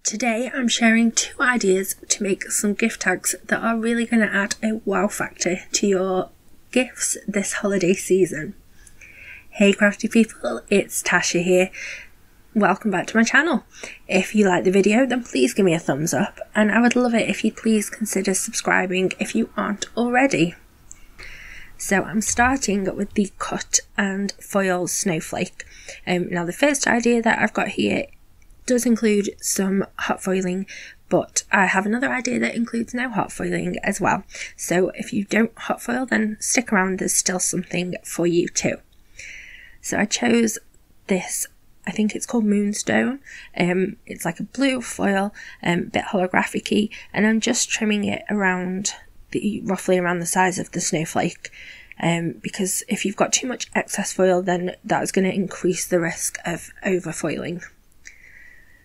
Today I'm sharing 2 ideas to make some gift tags that are really going to add a wow factor to your gifts this holiday season. Hey crafty people, it's Tasha here. Welcome back to my channel. If you like the video then please give me a thumbs up, and I would love it if you'd please consider subscribing if you aren't already. So I'm starting with the cut and foil snowflake. Now the first idea that I've got here does include some hot foiling, but I have another idea that includes no hot foiling as well. So if you don't hot foil, then stick around, there's still something for you too. So I chose this, I think it's called Moonstone. It's like a blue foil, bit holographic-y, and I'm just trimming it around roughly around the size of the snowflake. Because if you've got too much excess foil, then that's going to increase the risk of overfoiling.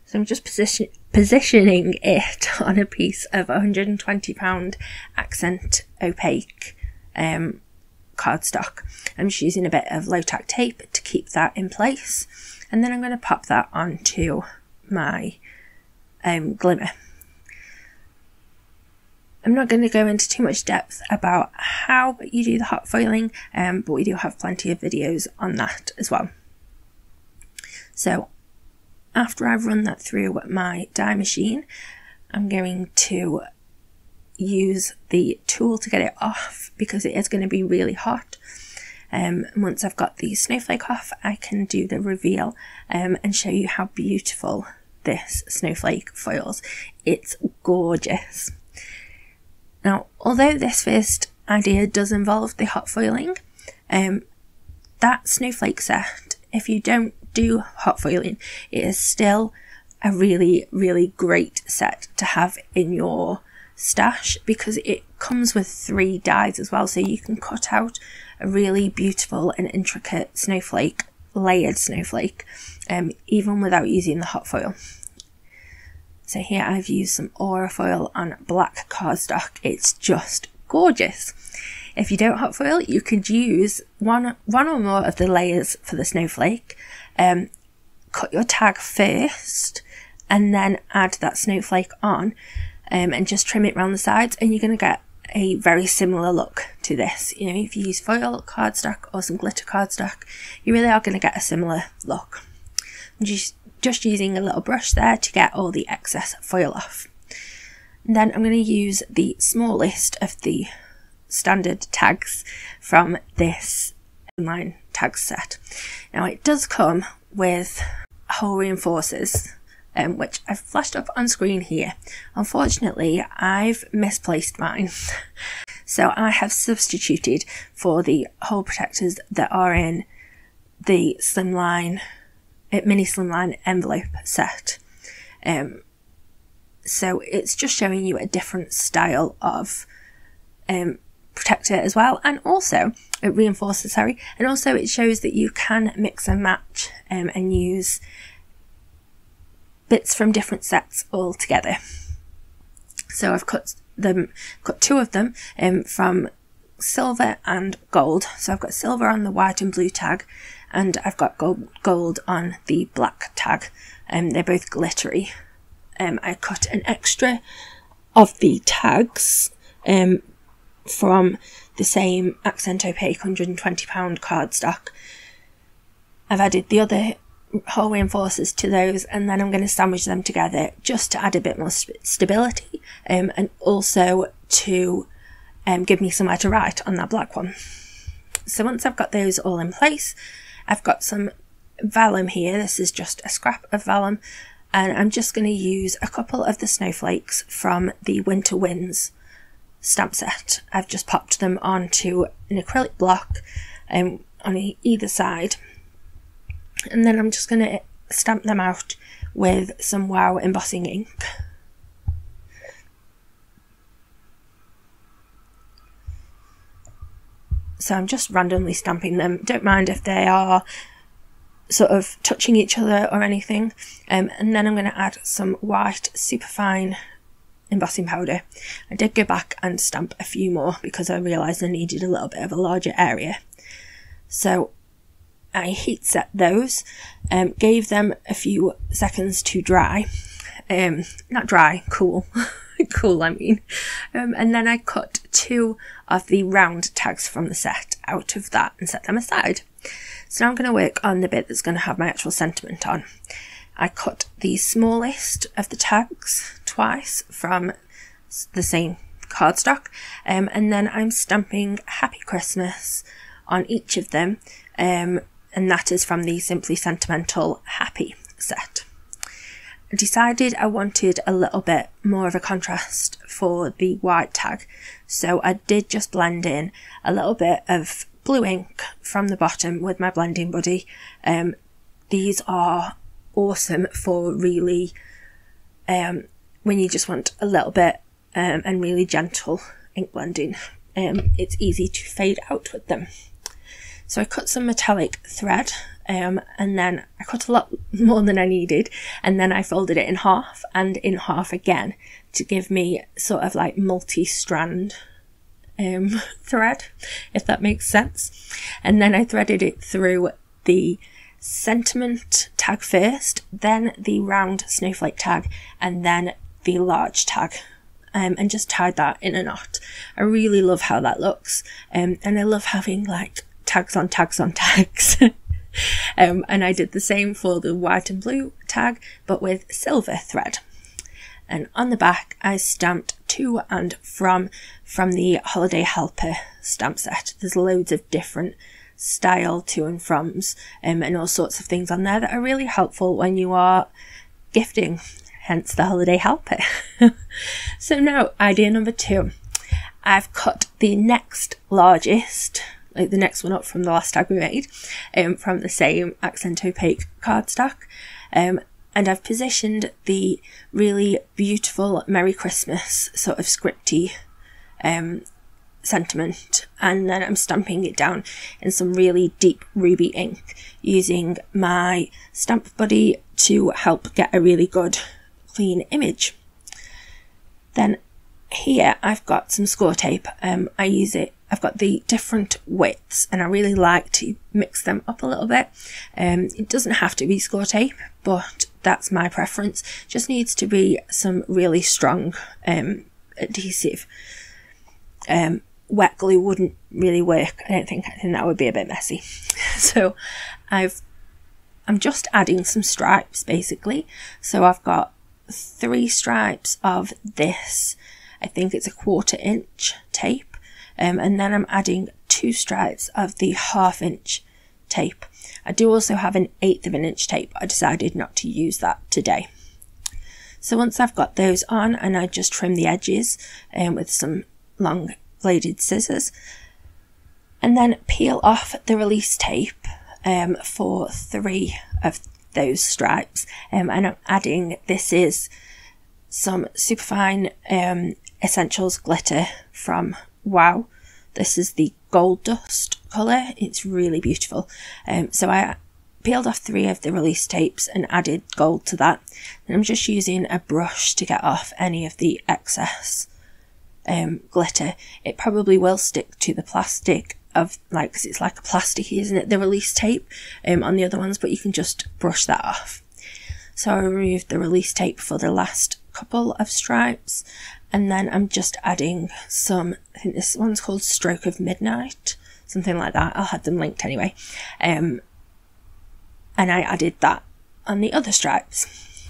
So I'm just positioning it on a piece of £120 accent opaque cardstock. I'm just using a bit of low tack tape to keep that in place, and then I'm going to pop that onto my glimmer. I'm not going to go into too much depth about how you do the hot foiling, but we do have plenty of videos on that as well. So after I've run that through my die machine, I'm going to use the tool to get it off because it is going to be really hot. Once I've got the snowflake off, I can do the reveal and show you how beautiful this snowflake foils. It's gorgeous. Now, although this first idea does involve the hot foiling, that snowflake set, if you don't do hot foiling, it is still a really great set to have in your stash because it comes with 3 dies as well, so you can cut out a really beautiful and intricate snowflake, layered snowflake, even without using the hot foil. So here I've used some aura foil on black cardstock. It's just gorgeous. If you don't hot foil, you could use one or more of the layers for the snowflake. Cut your tag first and then add that snowflake on, and just trim it around the sides, and you're going to get a very similar look to this. You know, if you use foil cardstock or some glitter cardstock, you really are going to get a similar look. I'm just using a little brush there to get all the excess foil off. And then I'm going to use the smallest of the standard tags from this Slimline Tags set. Now it does come with hole reinforcers, which I've flashed up on screen here. Unfortunately, I've misplaced mine. So I have substituted for the hole protectors that are in the mini slimline envelope set. So it's just showing you a different style of protector as well, and also it reinforces, and also it shows that you can mix and match and use bits from different sets all together. So I've cut 2 of them from silver and gold. So I've got silver on the white and blue tag, and I've got gold on the black tag. They're both glittery. I cut an extra of the tags from the same accent opaque £120 cardstock. I've added the other hole reinforcers to those, and then I'm going to sandwich them together just to add a bit more stability, and also to give me somewhere to write on that black one. So once I've got those all in place, I've got some vellum here. This is just a scrap of vellum, and I'm just going to use a couple of the snowflakes from the Winter Winds stamp set. I've just popped them onto an acrylic block on either side, and then I'm just going to stamp them out with some Wow embossing ink. So I'm just randomly stamping them. Don't mind if they are sort of touching each other or anything. And then I'm going to add some White Superfine embossing powder. I did go back and stamp a few more because I realised I needed a little bit of a larger area. So I heat set those, gave them a few seconds to dry, not dry, cool, cool I mean. And then I cut 2 of the round tags from the set out of that and set them aside. So now I'm going to work on the bit that's going to have my actual sentiment on. I cut the smallest of the tags twice from the same cardstock, and then I'm stamping Happy Christmas on each of them, and that is from the Simply Sentimental Happy set. I decided I wanted a little bit more of a contrast for the white tag, so I did just blend in a little bit of blue ink from the bottom with my blending buddy. These are awesome for really when you just want a little bit and really gentle ink blending. It's easy to fade out with them. So I cut some metallic thread, and then I cut a lot more than I needed, and then I folded it in half and in half again to give me sort of like multi-strand thread, if that makes sense. And then I threaded it through the sentiment tag first, then the round snowflake tag, and then the large tag, and just tied that in a knot. I really love how that looks, and I love having like tags on tags on tags. And I did the same for the white and blue tag, but with silver thread. And on the back I stamped to and from the Holiday Helper stamp set. There's loads of different style to and froms, and all sorts of things on there that are really helpful when you are gifting, hence the Holiday Helper. So now idea number 2. I've cut the next largest, like the next one up from the last tag we made, from the same accent opaque cardstock, and I've positioned the really beautiful Merry Christmas sort of scripty sentiment, and then I'm stamping it down in some really deep ruby ink using my stamp buddy to help get a really good clean image. Then here I've got some ScorTape. I use it, I've got the different widths and I really like to mix them up a little bit. It doesn't have to be ScorTape, but that's my preference. Just needs to be some really strong adhesive. Wet glue wouldn't really work, I think that would be a bit messy. So I'm just adding some stripes basically. So I've got 3 stripes of this, I think it's a 1/4 inch tape, and then I'm adding 2 stripes of the 1/2 inch tape. I do also have an 1/8 of an inch tape, I decided not to use that today. So once I've got those on, and I just trim the edges with some long bladed scissors, and then peel off the release tape for 3 of those stripes, and I'm adding, this is some Superfine Essentials glitter from Wow. This is the gold dust colour, it's really beautiful. So I peeled off 3 of the release tapes and added gold to that, and I'm just using a brush to get off any of the excess glitter. It probably will stick to the plastic of, like, cause it's like a plasticky, isn't it, the release tape on the other ones, but you can just brush that off. So I removed the release tape for the last couple of stripes, and then I'm just adding some, I think this one's called Stroke of Midnight, something like that, I'll have them linked anyway, and I added that on the other stripes.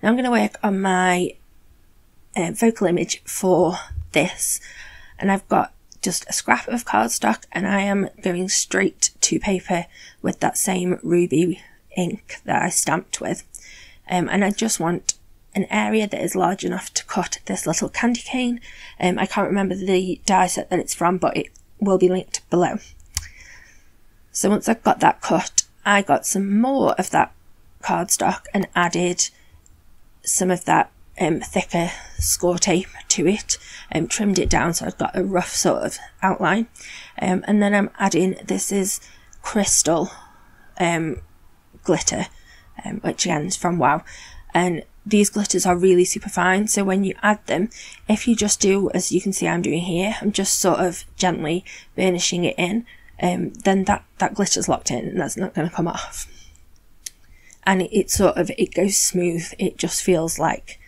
Now I'm going to work on my vocal image for this, and I've got just a scrap of cardstock, and I am going straight to paper with that same ruby ink that I stamped with, and I just want an area that is large enough to cut this little candy cane. I can't remember the die set that it's from, but it will be linked below. So once I've got that cut, I got some more of that cardstock and added some of that thicker ScorTape to it, and trimmed it down so I've got a rough sort of outline, and then I'm adding, this is crystal glitter, which again is from Wow, and these glitters are really super fine, so when you add them, if you just do, as you can see I'm doing here, I'm just sort of gently burnishing it in, then that glitter's locked in and that's not going to come off. and it goes smooth. It just feels like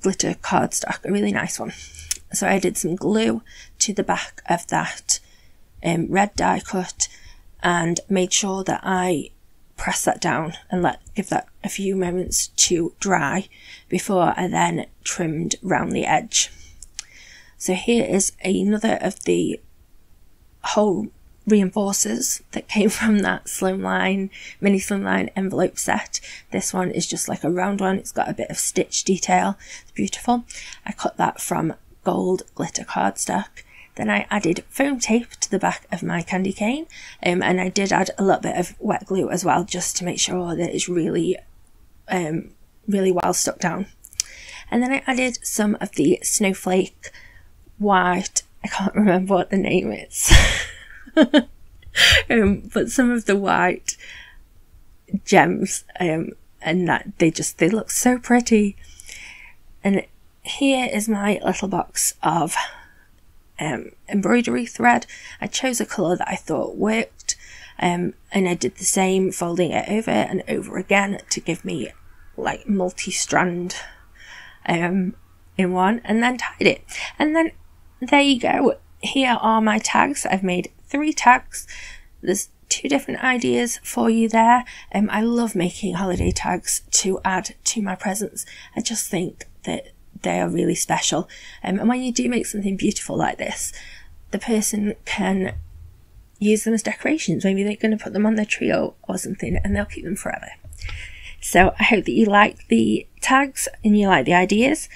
glitter cardstock, a really nice one. So I did some glue to the back of that red die cut and made sure that I press that down and give that a few moments to dry before I then trimmed round the edge. So here is another of the whole reinforcers that came from that mini slimline envelope set. This one is just like a round one. It's got a bit of stitch detail. It's beautiful. I cut that from gold glitter cardstock. Then I added foam tape to the back of my candy cane, and I did add a little bit of wet glue as well, just to make sure that it's really well stuck down. And then I added some of the Snowflake white, I can't remember what the name is, but some of the white gems, and that they look so pretty. And here is my little box of embroidery thread. I chose a colour that I thought worked, and I did the same, folding it over and over again to give me like multi-strand in one, and then tied it. And then there you go. Here are my tags. I've made 3 tags. There's 2 different ideas for you there. I love making holiday tags to add to my presents. I just think that they are really special, and when you do make something beautiful like this, the person can use them as decorations. Maybe they're going to put them on their tree or something, and they'll keep them forever. So I hope that you like the tags and you like the ideas.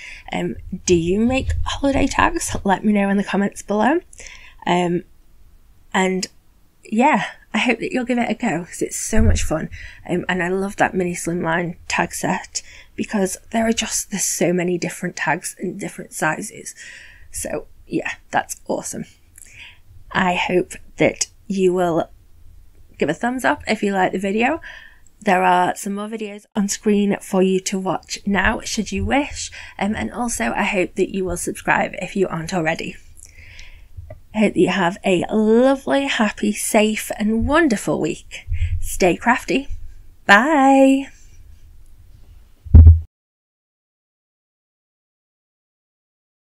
Do you make holiday tags? Let me know in the comments below. And yeah, I hope that you'll give it a go, because it's so much fun. And I love that mini slimline tag set, because there's so many different tags in different sizes. So yeah, that's awesome. I hope that you will give a thumbs up if you like the video. There are some more videos on screen for you to watch now, should you wish. And also I hope that you will subscribe if you aren't already. I hope that you have a lovely, happy, safe and wonderful week. Stay crafty. Bye.